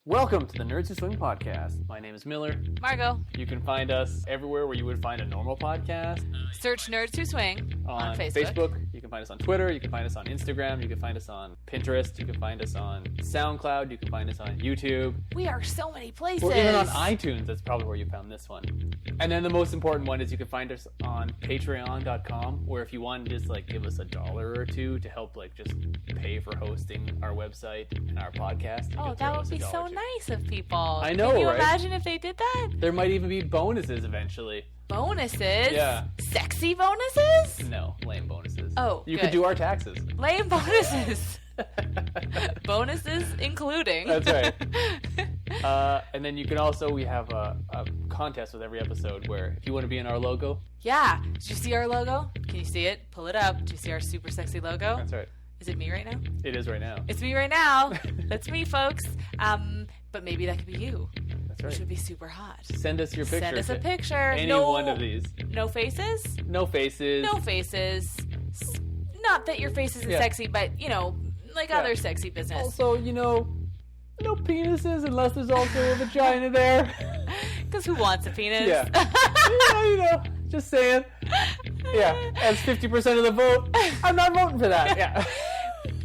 Welcome to the Nerds Who Swing podcast. My name is Miller. Margot. You can find us everywhere where you would find a normal podcast. Search Nerds Who Swing on Facebook. You can find us on Twitter. You can find us on Instagram. You can find us on Pinterest. You can find us on SoundCloud. You can find us on YouTube. We are so many places. We're even on iTunes. That's probably where you found this one. And then the most important one is you can find us on patreon.com, where if you want to just give us $1 or $2 to help just pay for hosting our website and our podcast. Oh, that would be so nice of people. I know, Can you right? imagine if they did that? There might even be bonuses eventually. Bonuses? Yeah. Sexy bonuses? No, lame bonuses. Oh, you good. could do our taxes. Lame bonuses. Bonuses including. That's right. And then you can also, we have a contest with every episode where if you want to be in our logo. Yeah. Did you see our logo? Can you see it? Pull it up. Do you see our super sexy logo? That's right. Is it me right now? It is right now. It's me right now. That's me, folks. But maybe that could be you. That's right. Which would be super hot. Send us your picture. Send us a picture. Any one of these. No faces? No faces. No faces. Not that your face isn't sexy, but, other sexy business. Also, no penises unless there's also a vagina there. Because who wants a penis? Yeah. Just saying. Yeah, that's 50% of the vote. I'm not voting for that. Yeah.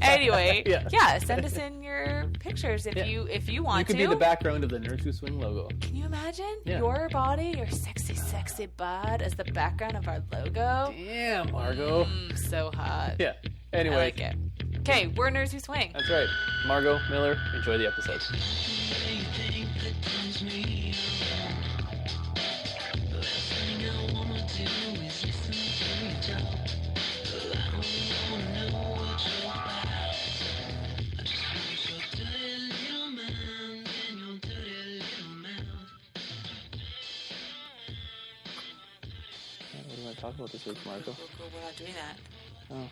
Anyway, send us in your pictures if you want to. You could be the background of the Nerds Who Swing logo. Can you imagine your body, your sexy, sexy bod as the background of our logo? Damn, Margot. So hot. Yeah. Anyway. I like it. Okay, we're Nerds Who Swing. That's right. Margot, Miller, enjoy the episode. What do you want to talk about this week, Margot? We're not doing that. Oh.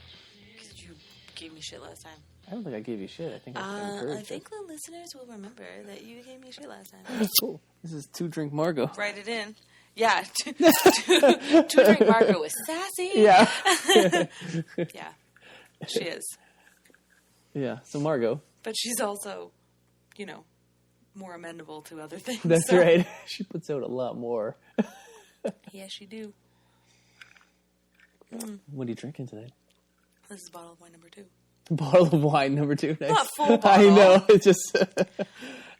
Because you gave me shit last time. I don't think I gave you shit. I think I think the listeners will remember that you gave me shit last time. Cool. This is Two Drink Margot. Write it in. Yeah. Two Drink Margot is sassy. Yeah. Yeah. She is. Yeah. So Margot. But she's also, more amenable to other things. That's right. She puts out a lot more. Yes, you do. What are you drinking today? This is bottle of wine number 2. Bottle of wine number 2. Nice. Not full bottle. I know. It just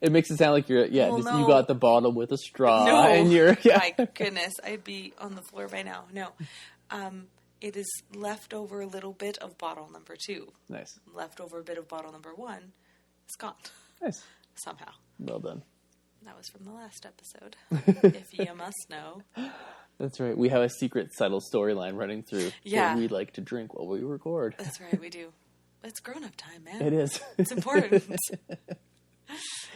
it makes it sound like you're no. you got the bottle with a straw No. and you're My goodness, I'd be on the floor by now. No. It is leftover a little bit of bottle number 2. Nice. Leftover a bit of bottle number 1. It's gone. Nice. Somehow. Well done. That was from the last episode. If you must know. That's right. We have a secret, subtle storyline running through. Yeah. That we like to drink while we record. That's right, we do. It's grown-up time, man. It is. It's important.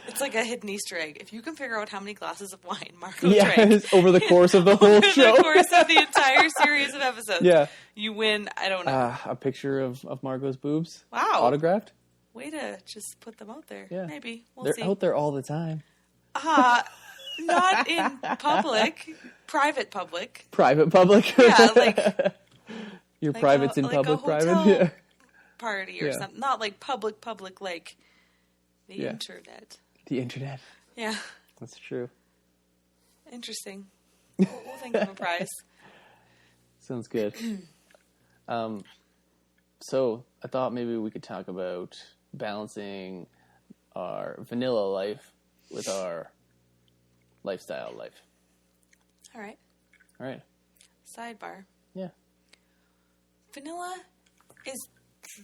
It's like a hidden Easter egg. If you can figure out how many glasses of wine Marco drank over the course of the whole show. Over the course of the entire series of episodes. You win, I don't know. A picture of Margot's boobs. Wow. Autographed. Way to just put them out there. Yeah. Maybe. They're see. out there all the time. Not in public. Private public. Private public? Yeah, Your private's in public private? Yeah. Party or something. Not public, like the internet. The internet. Yeah. That's true. Interesting. We'll think of a prize. Sounds good. So I thought maybe we could talk about balancing our vanilla life with our lifestyle life. All right. Sidebar. Yeah. Vanilla is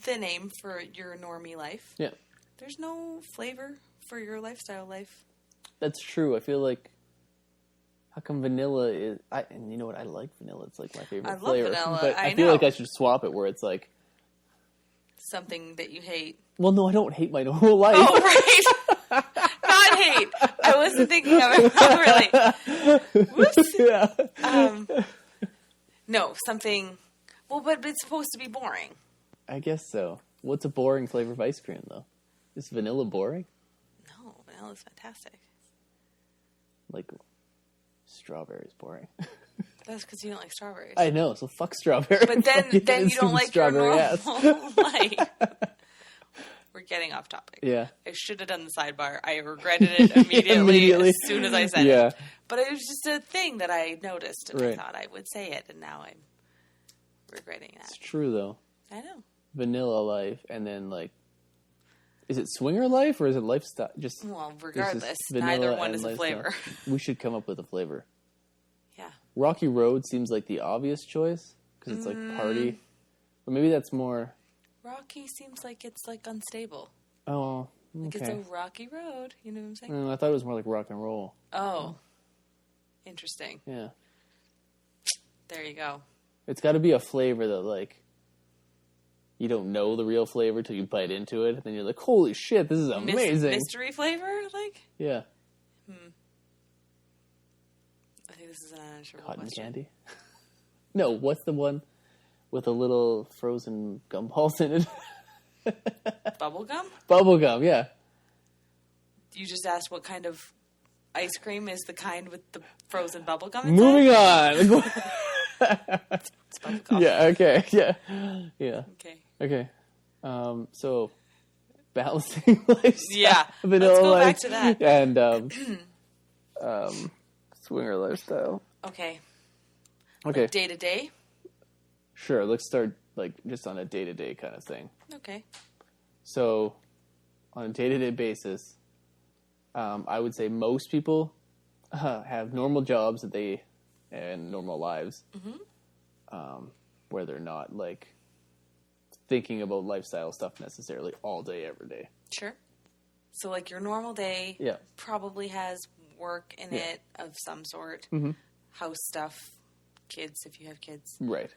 the name for your normie life. Yeah. There's no flavor for your lifestyle life. That's true. I feel like, how come vanilla is... and you know what? I like vanilla. It's like my favorite flavor. I love vanilla. But I know. feel like I should swap it where it's like... Something that you hate. Well, no, I don't hate my normal life. Oh, right. Not hate. I wasn't thinking of it properly. Whoops. Yeah. No, something... Well, but it's supposed to be boring. I guess so. What's a boring flavor of ice cream, though? Is vanilla boring? No, vanilla's fantastic. Like, strawberry's boring. That's because you don't like strawberries. I know, so fuck strawberry. But then you don't like your normal life. We're getting off topic. Yeah. I should have done the sidebar. I regretted it immediately as soon as I said it. But it was just a thing that I noticed, and I thought I would say it, and now I'm regretting that. It's true, though. I know. Vanilla life, and then, like, is it swinger life, or is it lifestyle? Well, regardless, neither one is a flavor. We should come up with a flavor. Yeah. Rocky Road seems like the obvious choice, because it's, like, party. But maybe that's more... Rocky seems like it's, like, unstable. Oh, okay. Like, it's a rocky road, you know what I'm saying? I thought it was more like rock and roll. Oh. Interesting. Yeah. There you go. It's got to be a flavor that, like, you don't know the real flavor till you bite into it, and then you're like, holy shit, this is amazing. Mystery flavor, like? Yeah. I think this is an unanswerable Cotton question. candy? No, what's the one with the little frozen gumballs in it? Bubblegum? Bubblegum, yeah. You just asked what kind of ice cream is the kind with the frozen bubblegum inside? Moving on. It's bubblegum. Yeah, okay, yeah. Yeah. Okay. So, balancing lifestyle. Yeah, Vanilla let's go life, back to that. And, swinger lifestyle. Okay. Okay. Like day to day? Sure, let's start, like, just on a day-to-day kind of thing. Okay. So, on a day-to-day basis, I would say most people have normal jobs and normal lives, where they're not, like, thinking about lifestyle stuff necessarily all day, every day. Sure. So, like, your normal day probably has work in it of some sort, house stuff, kids if you have kids, right?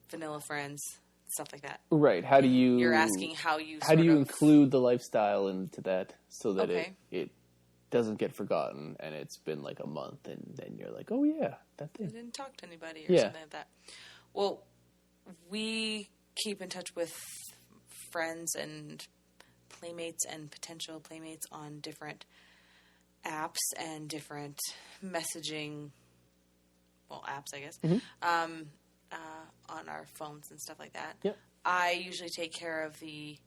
Vanilla friends, stuff like that. Right. How do you? You're asking how you. How do you include the lifestyle into that so that Okay. it doesn't get forgotten and it's been like a month and then you're like, oh yeah, that I thing. didn't talk to anybody or something like that. Well, we keep in touch with friends and playmates and potential playmates on different apps and different messaging, apps, I guess, on our phones and stuff like that. Yep. I usually take care of the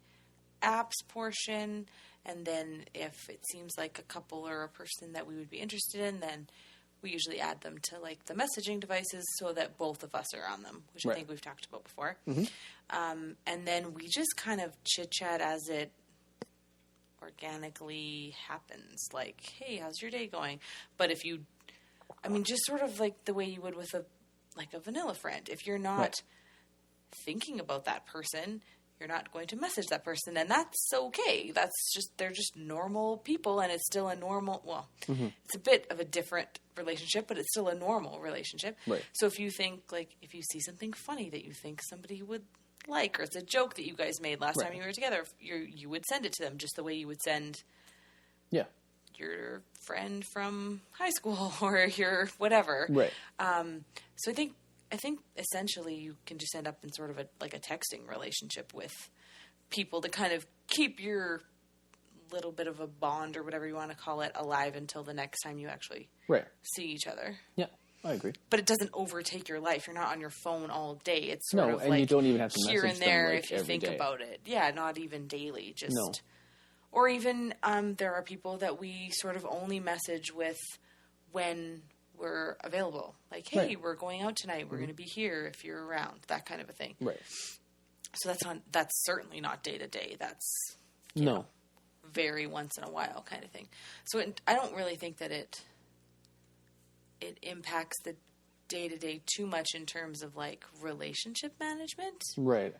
apps portion, and then if it seems like a couple or a person that we would be interested in, then we usually add them to, like, the messaging devices so that both of us are on them, which I think we've talked about before. And then we just kind of chit-chat as it organically happens. Like, hey, how's your day going? But if you, just sort of like the way you would with a vanilla friend. If you're not thinking about that person, you're not going to message that person, and that's okay. They're just normal people, and it's still a normal, it's a bit of a different relationship, but it's still a normal relationship. Right. So if you think, like, if you see something funny that you think somebody would like, or it's a joke that you guys made last time you were together, you would send it to them just the way you would send your friend from high school or your whatever. Right. So I think essentially you can just end up in sort of a texting relationship with people to kind of keep your little bit of a bond or whatever you want to call it alive until the next time you actually see each other. Yeah, I agree. But it doesn't overtake your life. You're not on your phone all day. It's sort of and like you don't even have to here message and there them, like, if you every think day. about it. Yeah, not even daily. Just or even there are people that we sort of only message with when we're available. Like, hey, we're going out tonight. We're going to be here if you're around. That kind of a thing. Right. So that's certainly not day to day. That's you know, very once in a while kind of thing. So I don't really think that it impacts the day to day too much in terms of, like, relationship management. Right.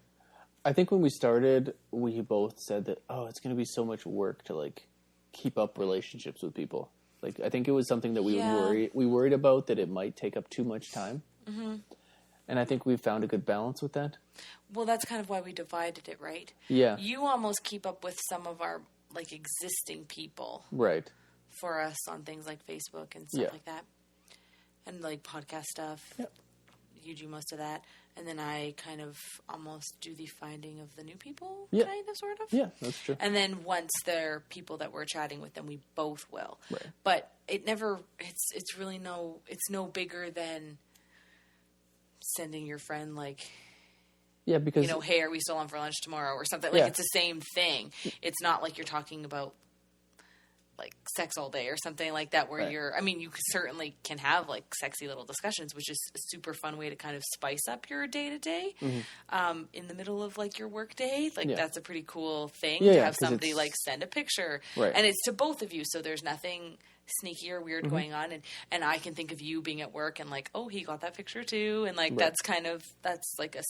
I think when we started, we both said that, it's going to be so much work to, like, keep up relationships with people. Like, I think it was something that we worried about, that it might take up too much time. Mm-hmm. And I think we found a good balance with that. Well, that's kind of why we divided it, right? Yeah. You almost keep up with some of our, like, existing people. Right. For us on things like Facebook and stuff like that. And, like, podcast stuff. Yep. You do most of that. And then I kind of almost do the finding of the new people, Yeah. kind of, sort of. Yeah, that's true. And then once they're people that we're chatting with, then we both will. Right. But it never, it's really it's no bigger than sending your friend, like, Yeah, because you know, hey, are we still on for lunch tomorrow or something? Like, Yeah. it's the same thing. It's not like you're talking about, like, sex all day or something like that where Right. I mean, you certainly can have, like, sexy little discussions, which is a super fun way to kind of spice up your day-to-day in the middle of, like, your work day. Like, Yeah. that's a pretty cool thing Yeah, to yeah, have 'cause somebody, it's- like, send a picture. Right. And it's to both of you, so there's nothing sneaky or weird going on. And I can think of you being at work and, like, oh, he got that picture too. And, like, Right. that's like a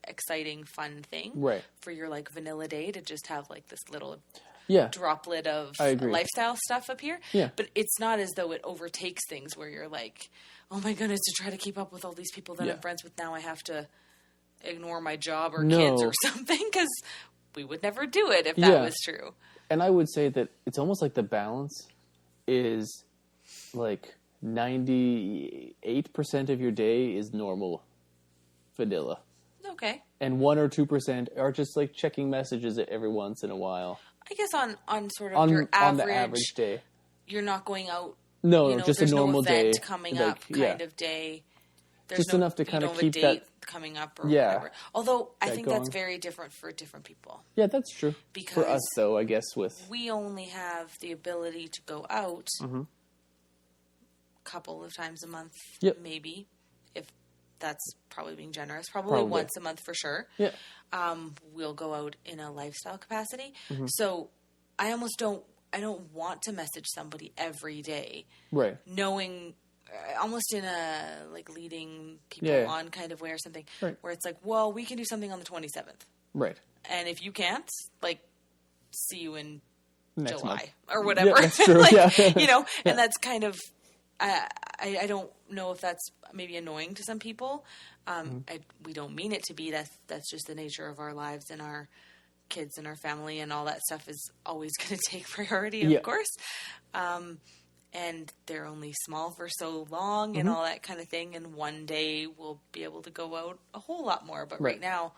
exciting, fun thing Right. for your, like, vanilla day to just have, like, this little Yeah. droplet of I agree. lifestyle stuff up here. Yeah. But it's not as though it overtakes things where you're like, oh my goodness, to try to keep up with all these people that Yeah. I'm friends with now, I have to ignore my job or No. kids or something, because we would never do it if that Yeah. was true. And I would say that it's almost like the balance is like 98% of your day is normal vanilla. Okay. And 1 or 2% are just like checking messages every once in a while I guess on sort of on your average, the average day. you're not going out. No, You no, know, just a there's normal no event day. coming like, up kind of day. There's Just enough to kind of keep a date that. coming up or Yeah. whatever. Although I That think that's going. very different for different people. Yeah, that's true. Because For us, though, I guess with we only have the ability to go out Mm-hmm. a couple of times a month, Yep. maybe, if that's probably being generous. Probably Probably. once a month for sure. yeah, We'll go out in a lifestyle capacity. Mm-hmm. So I don't want to message somebody every day, right, knowing almost in a like leading people Yeah. on kind of way or something, Right. where it's like, well, we can do something on the 27th, right. and if you can't, like, see you in Next July month. or whatever. Yeah, that's true. Like, Yeah. you know, and that's kind of, I don't know if that's maybe annoying to some people. We don't mean it to be. That's just the nature of our lives, and our kids and our family and all that stuff is always going to take priority, of Yeah. course. And they're only small for so long and all that kind of thing. And one day we'll be able to go out a whole lot more. But right Right. now,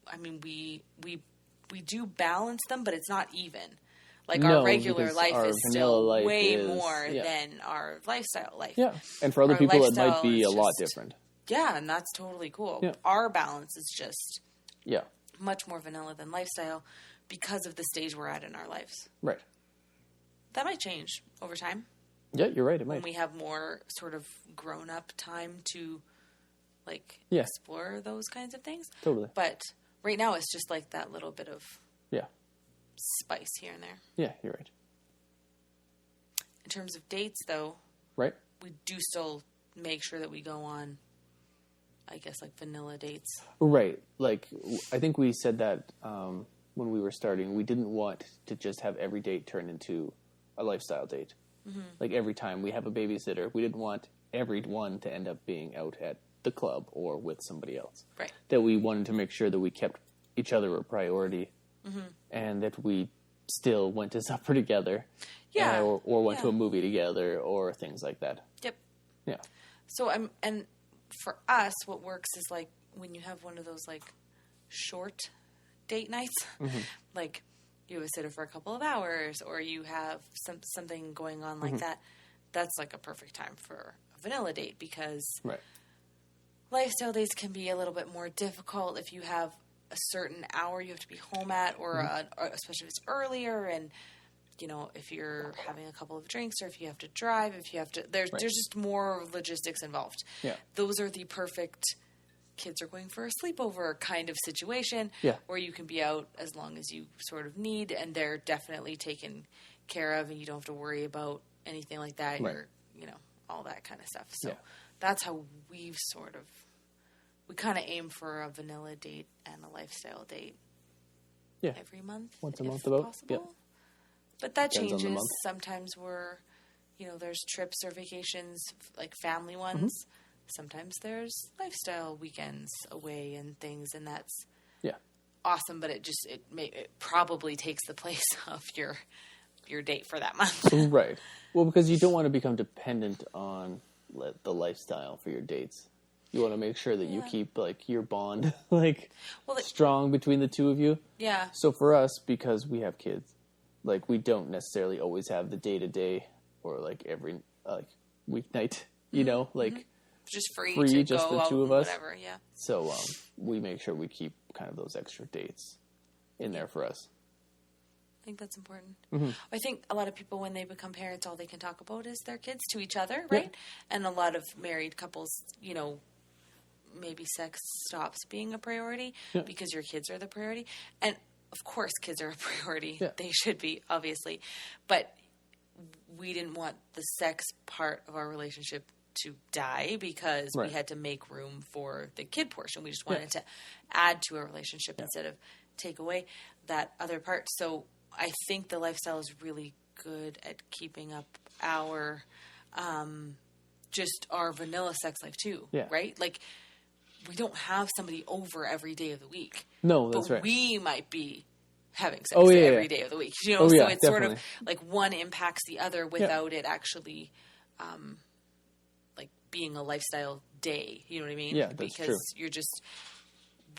I mean, we do balance them, but it's not even. Like, No, our regular because life our is vanilla still life way is- more yeah. than our lifestyle life. Yeah, and for other Our people, it might lifestyle be is a lot just- different. Yeah, and that's totally cool. Yeah. Our balance is just Yeah, much more vanilla than lifestyle because of the stage we're at in our lives. right. That might change over time Yeah, you're right. It when might. we have more sort of grown-up time to, like, Yeah. explore those kinds of things. Totally. But right now it's just like that little bit of Yeah, spice here and there. yeah, you're right. In terms of dates, though, Right. we do still make sure that we go on, I guess, like, vanilla dates. Right. Like, I think we said that when we were starting, we didn't want to just have every date turn into a lifestyle date. Like, every time we have a babysitter, we didn't want everyone to end up being out at the club or with somebody else. Right. That we wanted to make sure that we kept each other a priority and that we still went to supper together. Yeah. Or went to Yeah. a movie together or things like that. Yep. Yeah. So and for us, what works is, like, when you have one of those, like, short date nights, like, you have a sitter for a couple of hours, or you have something going on like that. That's, like, a perfect time for a vanilla date, because Right. lifestyle dates can be a little bit more difficult if you have a certain hour you have to be home at, or especially if it's earlier, and, you know, if you're having a couple of drinks, or if you have to drive, if you have to, there's just more logistics involved. Yeah. Those are the perfect kids are going for a sleepover kind of situation, Yeah. where you can be out as long as you sort of need, and they're definitely taken care of, and you don't have to worry about anything like that, Right. or, you know, all that kind of stuff. So Yeah. that's how we kind of aim for a vanilla date and a lifestyle date Yeah. every month. Once a if month about. possible. Yep. But that Depends on the changes. month. Sometimes there's trips or vacations, like family ones. Sometimes there's lifestyle weekends away and things, and that's Yeah. awesome. But it probably takes the place of your date for that month. Right. Well, because you don't want to become dependent on the lifestyle for your dates. You want to make sure that you keep, like, your bond, like, strong between the two of you. Yeah. So for us, because we have kids, like, we don't necessarily always have the day-to-day or, like, every, like, weeknight, you know? Like, just free to just go the out two of and us. whatever. Yeah, So we make sure we keep kind of those extra dates in there for us. I think that's important. Mm-hmm. I think a lot of people, when they become parents, all they can talk about is their kids to each other, right? Yeah. And a lot of married couples, you know, maybe sex stops being a priority because your kids are the priority. And of course, kids are a priority. Yeah. They should be, obviously. But we didn't want the sex part of our relationship to die because we had to make room for the kid portion. We just wanted to add to our relationship instead of take away that other part. So I think the lifestyle is really good at keeping up our just our vanilla sex life too, right? Like, we don't have somebody over every day of the week. No, that's but right. we might be having sex every day of the week. You know, so it's definitely. sort of like one impacts the other without it actually like being a lifestyle day. You know what I mean? Yeah, that's because true. you're just,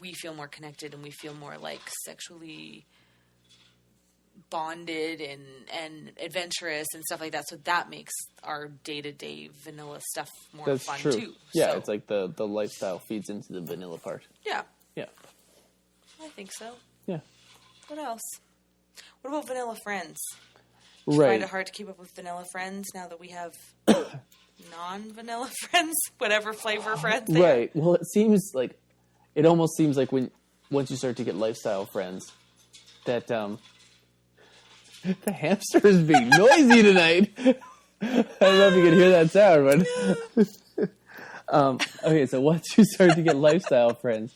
we feel more connected and we feel more like sexually bonded and adventurous and stuff like that. So that makes our day-to-day vanilla stuff more fun true. too. Yeah, so, it's like the lifestyle feeds into the vanilla part. Yeah. Yeah. I think so. Yeah. What else? What about vanilla friends? Right. Do you find it hard to keep up with vanilla friends now that we have non-vanilla friends, whatever flavor friends they Right. Well, it almost seems like once you start to get lifestyle friends, that the hamster is being noisy tonight. I don't know if you can hear that sound, but okay. So once you start to get lifestyle friends,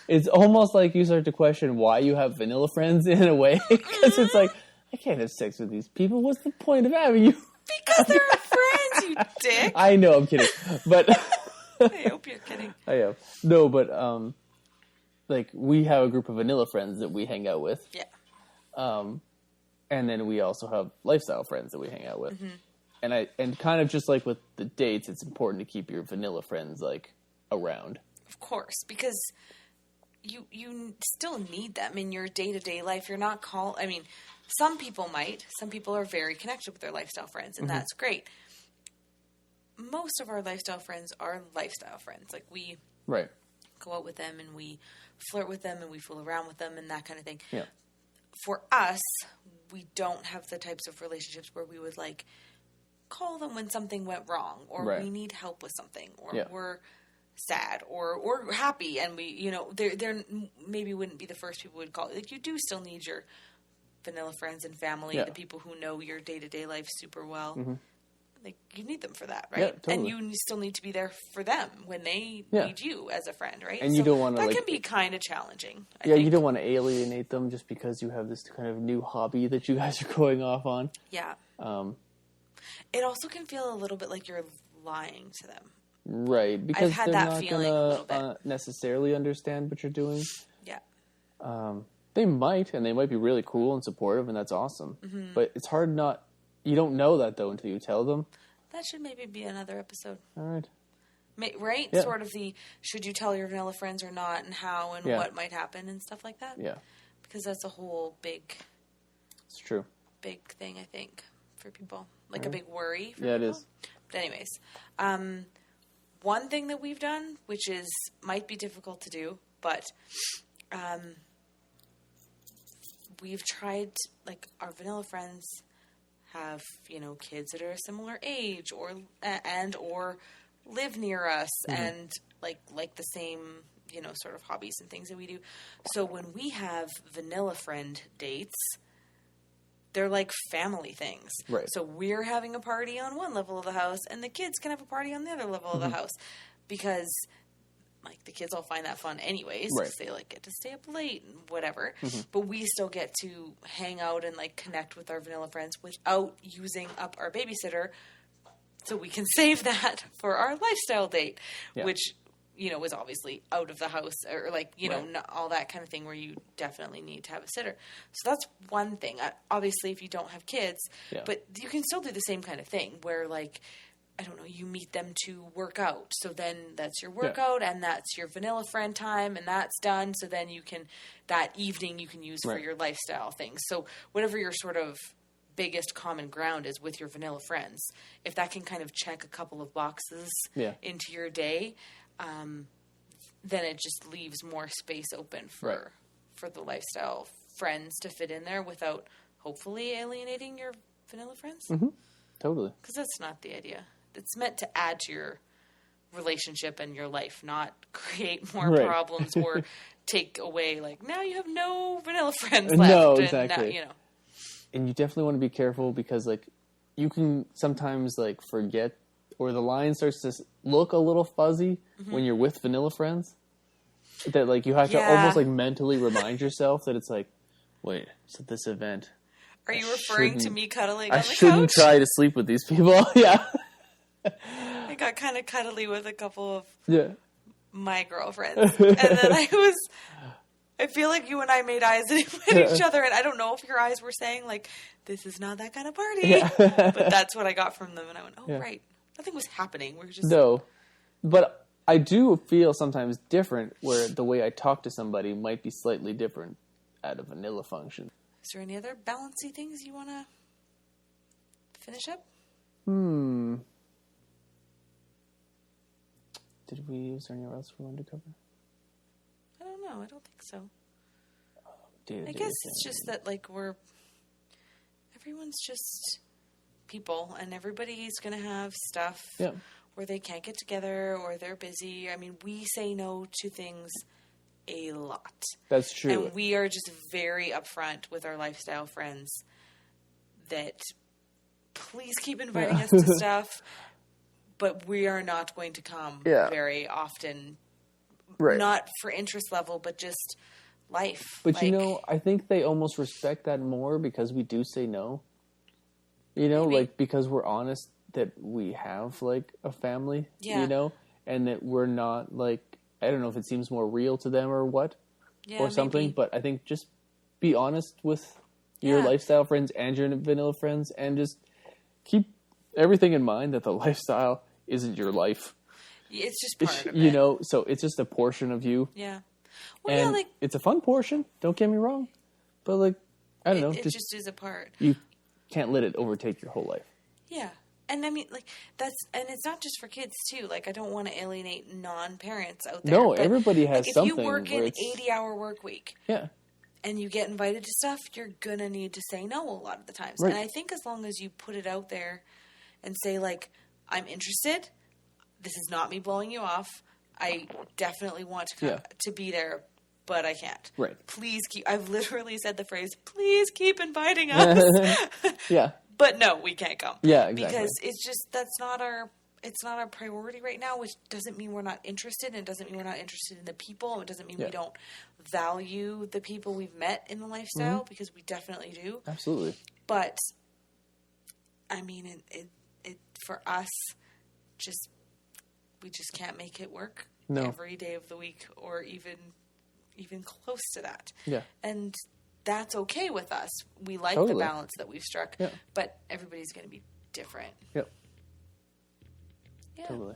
it's almost like you start to question why you have vanilla friends in a way, because it's like, I can't have sex with these people. What's the point of having you? Because they're our friends, you dick. I know, I'm kidding, but I hope you're kidding. I am. No, but like, we have a group of vanilla friends that we hang out with. Yeah. And then we also have lifestyle friends that we hang out with. Mm-hmm. And kind of just like with the dates, it's important to keep your vanilla friends like around. Of course, because you still need them in your day-to-day life. You're not I mean, some people might. Some people are very connected with their lifestyle friends, and that's great. Most of our lifestyle friends are lifestyle friends. Like, we go out with them and we flirt with them and we fool around with them and that kind of thing. Yeah. For us, we don't have the types of relationships where we would like call them when something went wrong, or we need help with something, or we're sad or happy, and we, you know, they're maybe wouldn't be the first people we'd call. Like, you do still need your vanilla friends and family, the people who know your day-to-day life super well. Mm-hmm. Like, you need them for that, right? Yeah, totally. And you still need to be there for them when they need you as a friend, right? And you don't want to, that like, can be kind of challenging. I think. think. You don't want to alienate them just because you have this kind of new hobby that you guys are going off on. Yeah. It also can feel a little bit like you're lying to them. Right, because I've had they're that not feeling a little bit. Necessarily understand what you're doing. Yeah. They might, and they might be really cool and supportive, and that's awesome. Mm-hmm. But it's hard you don't know that, though, until you tell them. That should maybe be another episode. All right. Right? Yeah. Sort of should you tell your vanilla friends or not, and how and what might happen and stuff like that. Yeah. Because that's a whole big thing, I think, for people. Like a big worry for people. Yeah, it is. But anyways, one thing that we've done, which might be difficult to do, but we've tried, like, our vanilla friends have, you know, kids that are a similar age or live near us and like the same, you know, sort of hobbies and things that we do. So when we have vanilla friend dates, they're like family things. Right. So we're having a party on one level of the house and the kids can have a party on the other level of the house, because like the kids all find that fun anyways, because they like get to stay up late and whatever. Mm-hmm. But we still get to hang out and like connect with our vanilla friends without using up our babysitter, so we can save that for our lifestyle date, which, you know, is obviously out of the house, or like, you know, not all that kind of thing where you definitely need to have a sitter. So that's one thing. Obviously, if you don't have kids, but you can still do the same kind of thing where, like, I don't know, you meet them to work out. So then that's your workout and that's your vanilla friend time and that's done. So then you can, that evening you can use for your lifestyle things. So whatever your sort of biggest common ground is with your vanilla friends. If that can kind of check a couple of boxes into your day, then it just leaves more space open for the lifestyle friends to fit in there without hopefully alienating your vanilla friends. Mm-hmm. Totally. Because that's not the idea. It's meant to add to your relationship and your life, not create more problems or take away, like, now you have no vanilla friends left. No, exactly. And now, And you definitely want to be careful because, like, you can sometimes, like, forget, or the line starts to look a little fuzzy when you're with vanilla friends. That, like, you have to almost, like, mentally remind yourself that it's like, wait, it's at this event. Are you referring to me cuddling on the couch? I shouldn't try to sleep with these people. Yeah. I got kind of cuddly with a couple of my girlfriends. And then I feel like you and I made eyes at each other, and I don't know if your eyes were saying, like, this is not that kind of party. Yeah. But that's what I got from them, and I went, right. Nothing was happening. We're just... No. But I do feel sometimes different where the way I talk to somebody might be slightly different at a vanilla function. Is there any other balancey things you want to finish up? Is there anywhere else we wanted to cover? I don't know. I don't think so. I guess it's just that, like, everyone's just people, and everybody's going to have stuff where they can't get together or they're busy. I mean, we say no to things a lot. That's true. And we are just very upfront with our lifestyle friends that please keep inviting us to stuff, but we are not going to come very often. Right. Not for interest level, but just life. But, I think they almost respect that more because we do say no. Maybe. Because we're honest that we have, like, a family, and that we're not, like, I don't know if it seems more real to them or what, or something, maybe. But I think just be honest with your lifestyle friends and your vanilla friends, and just keep everything in mind that the lifestyle isn't your life. It's just part of it. So it's just a portion of you. Yeah. Well, and it's a fun portion, don't get me wrong, but, like, I don't know. It just is a part. You can't let it overtake your whole life. Yeah. And I mean, like, and it's not just for kids too. Like, I don't want to alienate non-parents out there. No, everybody has something. If you work an 80-hour work week, and you get invited to stuff, you're gonna need to say no a lot of the times. Right. And I think as long as you put it out there and say, like, I'm interested. This is not me blowing you off. I definitely want to be there, but I can't. Right. Please keep. I've literally said the phrase, "Please keep inviting us." Yeah. But no, we can't come. Yeah, exactly. Because it's just it's not our priority right now, which doesn't mean we're not interested, and it doesn't mean we're not interested in the people, and it doesn't mean we don't value the people we've met in the lifestyle, because we definitely do. Absolutely. But I mean, it for us, we just can't make it work every day of the week, or even close to that. Yeah. And that's okay with us. We like the balance that we've struck, but everybody's going to be different. Yep. Yeah. Totally.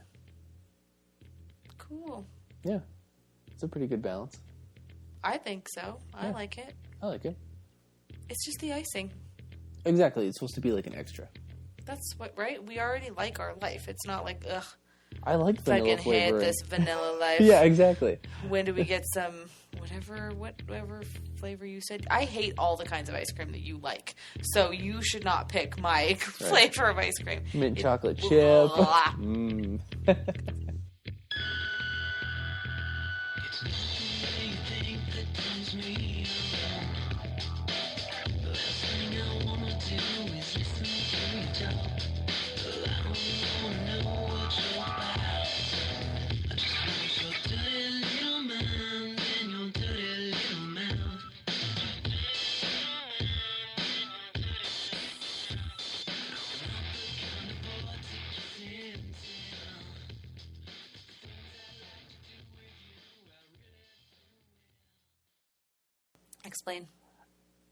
Cool. Yeah. It's a pretty good balance. I think so. I like it. I like it. It's just the icing. Exactly. It's supposed to be like an extra. That's what, right? We already like our life. It's not like, ugh. I like vanilla flavoring. Hate this vanilla life. Yeah, exactly. When do we get some whatever flavor you said? I hate all the kinds of ice cream that you like. So you should not pick my flavor of ice cream. Mint chocolate chip. Explain.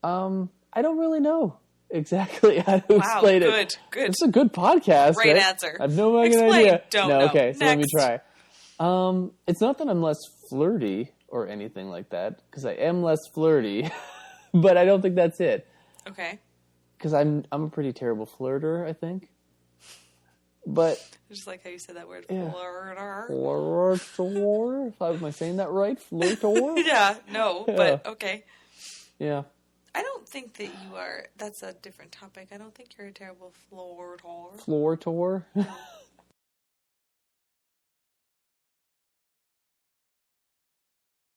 I don't really know exactly how to explain it. Good. It's a good podcast. Great answer. I have no idea. Don't know. Okay, so let me try. It's not that I'm less flirty or anything like that, because I am less flirty, but I don't think that's it. Okay. because I'm a pretty terrible flirter, I think. But I just like how you said that word, yeah. flirter. Flirtor. Am I saying that right? Flirtor? Yeah, no, but okay. Yeah. I don't think that you are. That's a different topic. I don't think you're a terrible flirtor. Flirtor? No.